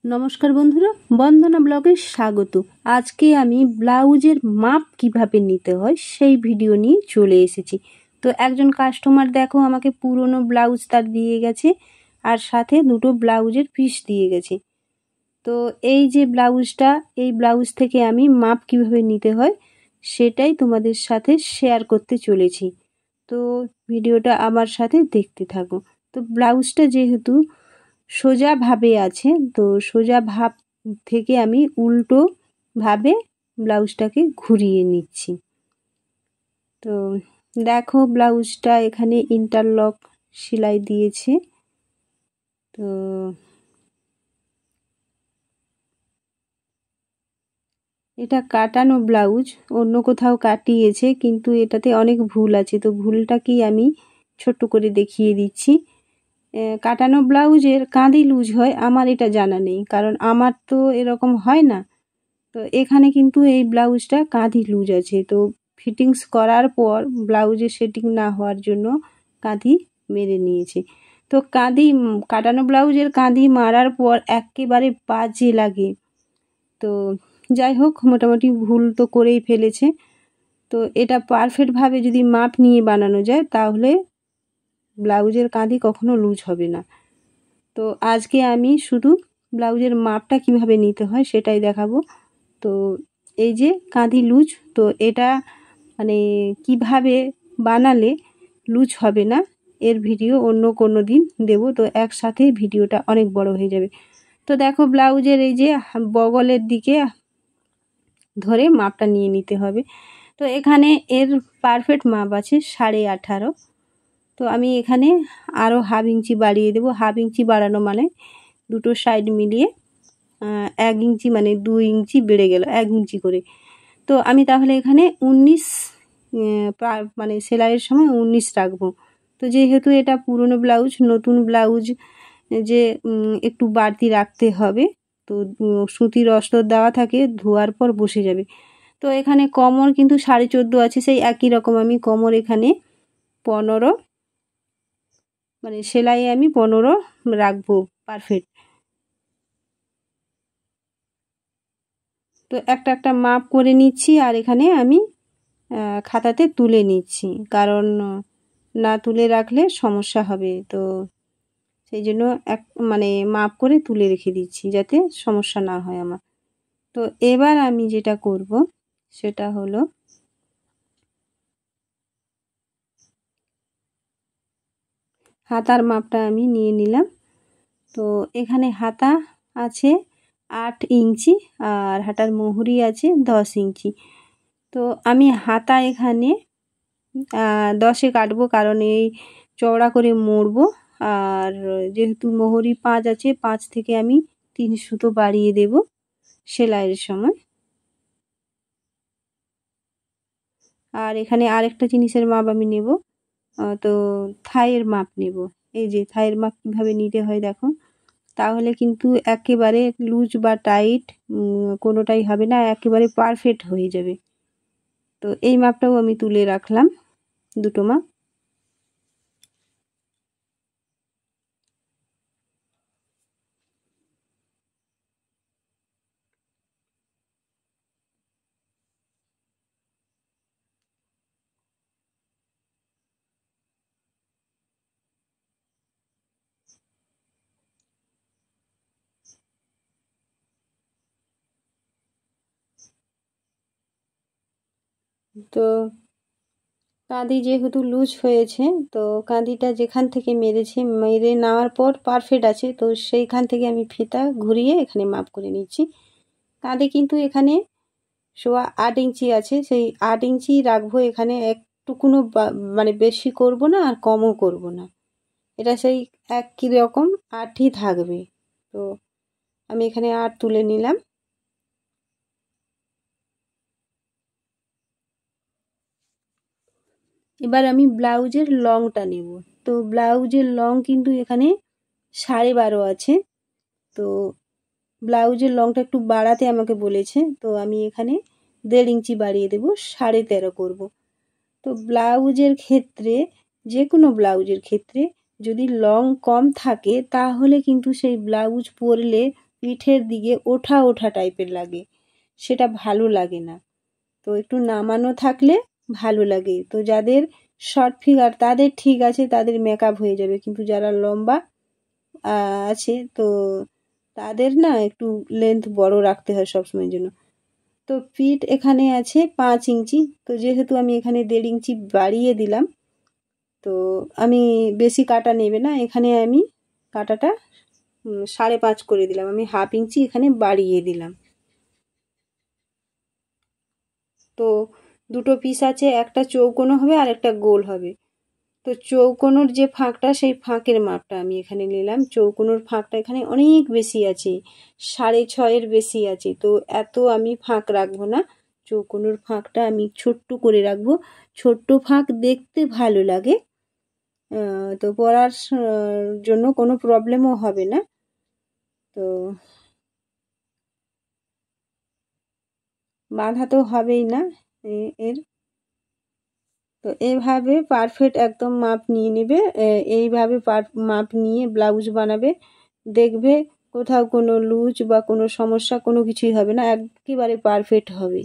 নমস্কার বন্ধুরা, বন্দনা ব্লগে স্বাগত। আজকে আমি ব্লাউজের মাপ কিভাবে নিতে হয় সেই ভিডিও নিয়ে চলে এসেছি। তো একজন কাস্টমার দেখো আমাকে পুরনো ব্লাউজ তার দিয়ে গেছে আর সাথে দুটো ব্লাউজের পিস দিয়ে গেছে। তো এই যে ব্লাউজটা, এই ব্লাউজ থেকে আমি মাপ কিভাবে নিতে হয় সেটাই তোমাদের সাথে শেয়ার করতে চলেছি। তো ভিডিওটা আমার সাথে দেখতে থাকো। তো ব্লাউজটা যেহেতু সোজা ভাবে আছে, তো সোজা ভাব থেকে আমি উল্টো ভাবে ব্লাউজটাকে ঘুরিয়ে নিচ্ছি। তো দেখো ব্লাউজটা এখানে ইন্টারলক সেলাই দিয়েছে। তো এটা কাটানো ব্লাউজ, অন্য কোথাও কাটিয়েছে কিন্তু এটাতে অনেক ভুল আছে। তো ভুলটাকেই আমি ছোট্ট করে দেখিয়ে দিচ্ছি। কাটানো ব্লাউজের কাঁধি লুজ হয়, আমার এটা জানা নেই, কারণ আমার তো এরকম হয় না। তো এখানে কিন্তু এই ব্লাউজটা কাঁধি লুজ আছে। তো ফিটিংস করার পর ব্লাউজে সেটিং না হওয়ার জন্য কাঁধি মেরে নিয়েছে। তো কাটানো ব্লাউজের কাঁধি মারার পর একেবারে বাজে লাগে। তো যাই হোক, মোটামুটি ভুল তো করেই ফেলেছে। তো এটা পারফেক্টভাবে যদি মাপ নিয়ে বানানো যায় তাহলে ব্লাউজের কাঁধি কখনো লুজ হবে না। তো আজকে আমি শুধু ব্লাউজের মাপটা কিভাবে নিতে হয় সেটাই দেখাবো। তো এই যে কাঁধি লুজ, তো এটা মানে কিভাবে বানালে লুজ হবে না এর ভিডিও অন্য কোনো দিন দেব। তো একসাথে ভিডিওটা অনেক বড় হয়ে যাবে। তো দেখো ব্লাউজের এই যে বগলের দিকে ধরে মাপটা নিয়ে নিতে হবে। তো এখানে এর পারফেক্ট মাপ আছে 18.5। তো আমি এখানে আরও হাফ ইঞ্চি বাড়িয়ে দেবো। হাফ ইঞ্চি বাড়ানো মানে দুটো সাইড মিলিয়ে 1 ইঞ্চি, মানে 2 ইঞ্চি বেড়ে গেল 1 ইঞ্চি করে। তো আমি তাহলে এখানে 19 মানে সেলাইয়ের সময় 19 রাখবো। তো যেহেতু এটা পুরনো ব্লাউজ, নতুন ব্লাউজ যে একটু বাড়তি রাখতে হবে। তো সুতির অস্তর দেওয়া থাকে, ধোয়ার পর বসে যাবে। তো এখানে কোমর কিন্তু 14.5 আছে, সেই একই রকম আমি কোমর এখানে 15, মানে সেলাই আমি 15 রাখবো পারফেক্ট। তো একটা একটা মাপ করে নিচ্ছি আর এখানে আমি খাতাতে তুলে নিচ্ছি, কারণ না তুলে রাখলে সমস্যা হবে। তো সেই জন্য মানে মাপ করে তুলে রেখে দিচ্ছি যাতে সমস্যা না হয় আমার। তো এবার আমি যেটা করব সেটা হলো হাতার মাপটা আমি নিয়ে নিলাম। তো এখানে হাতা আছে 8 ইঞ্চি আর হাতার মুহুরি আছে 10 ইঞ্চি। তো আমি হাতা এখানে 10-এ কাটবো, কারণ এই চওড়া করে মুড়বো। আর যেহেতু মোহরি 5 আছে, 5 থেকে আমি 3 সুতো বাড়িয়ে দেব সেলাইয়ের সময়। আর এখানে আরেকটা জিনিসের মাপ আমি নেব, তো থাইয়ের মাপ নেব। এই যে থাইয়ের মাপ কীভাবে নিতে হয় দেখো, তাহলে কিন্তু একেবারে লুজ বা টাইট কোনোটাই হবে না, একেবারে পারফেক্ট হয়ে যাবে। তো এই মাপটাও আমি তুলে রাখলাম, দুটো মাপ। তো কাঁধি যেহেতু লুজ হয়েছে, তো কাঁধিটা যেখান থেকে মেরে নেওয়ার পর পারফেক্ট আছে, তো সেইখান থেকে আমি ফিতা ঘুরিয়ে এখানে মাপ করে নিচ্ছি। কাঁধে কিন্তু এখানে 8.25 ইঞ্চি আছে, সেই 8 ইঞ্চি রাখবো এখানে। একটুকুনো মানে বেশি করব না আর কমও করব না, এটা সেই একই রকম 8ই থাকবে। তো আমি এখানে 8 তুলে নিলাম। এবার আমি ব্লাউজের লংটা নেব। তো ব্লাউজের লং কিন্তু এখানে 12.5 আছে। তো ব্লাউজের লংটা একটু বাড়াতে আমাকে বলেছে, তো আমি এখানে 1.5 ইঞ্চি বাড়িয়ে দেবো, 13.5 করব। তো ব্লাউজের ক্ষেত্রে, যে কোনো ব্লাউজের ক্ষেত্রে যদি লং কম থাকে তাহলে কিন্তু সেই ব্লাউজ পরলে পিঠের দিকে ওঠা ওঠা টাইপের লাগে, সেটা ভালো লাগে না। তো একটু নামানো থাকলে ভালো লাগে। তো যাদের শর্ট ফিগার তাদের ঠিক আছে, তাদের মেকআপ হয়ে যাবে, কিন্তু যারা লম্বা আছে তো তাদের না একটু লেন্থ বড় রাখতে হয় সবসময়ের জন্য। তো পিঠ এখানে আছে 5 ইঞ্চি, তো যেহেতু আমি এখানে 1.5 ইঞ্চি বাড়িয়ে দিলাম, তো আমি বেশি কাটা নেবে না, এখানে আমি কাটাটা 5.5 করে দিলাম, আমি 1/2 ইঞ্চি এখানে বাড়িয়ে দিলাম। তো দুটো পিস আছে, একটা চৌকোনো হবে আর একটা গোল হবে। তো চৌকোনোর যে ফাঁকটা, সেই ফাঁকের মাপটা আমি এখানে নিলাম। চৌকোনোর ফাঁকটা এখানে অনেক বেশি আছে, 6.5 বেশি আছে, তো এত আমি ফাঁক রাখবো না। চৌকোনোর ফাঁকটা আমি ছোট্ট করে রাখবো, ছোট্ট ফাঁক দেখতে ভালো লাগে। তো পরার জন্য কোনো প্রবলেমও হবে না। তো বাঁধা তো হবেই না এর। তো এইভাবে পারফেক্ট একদম মাপ নিয়ে নেবে, এইভাবে মাপ নিয়ে ব্লাউজ বানাবে, দেখবে কোথাও কোনো লুজ বা কোনো সমস্যা কোনো কিছুই হবে না, একেবারে পারফেক্ট হবে।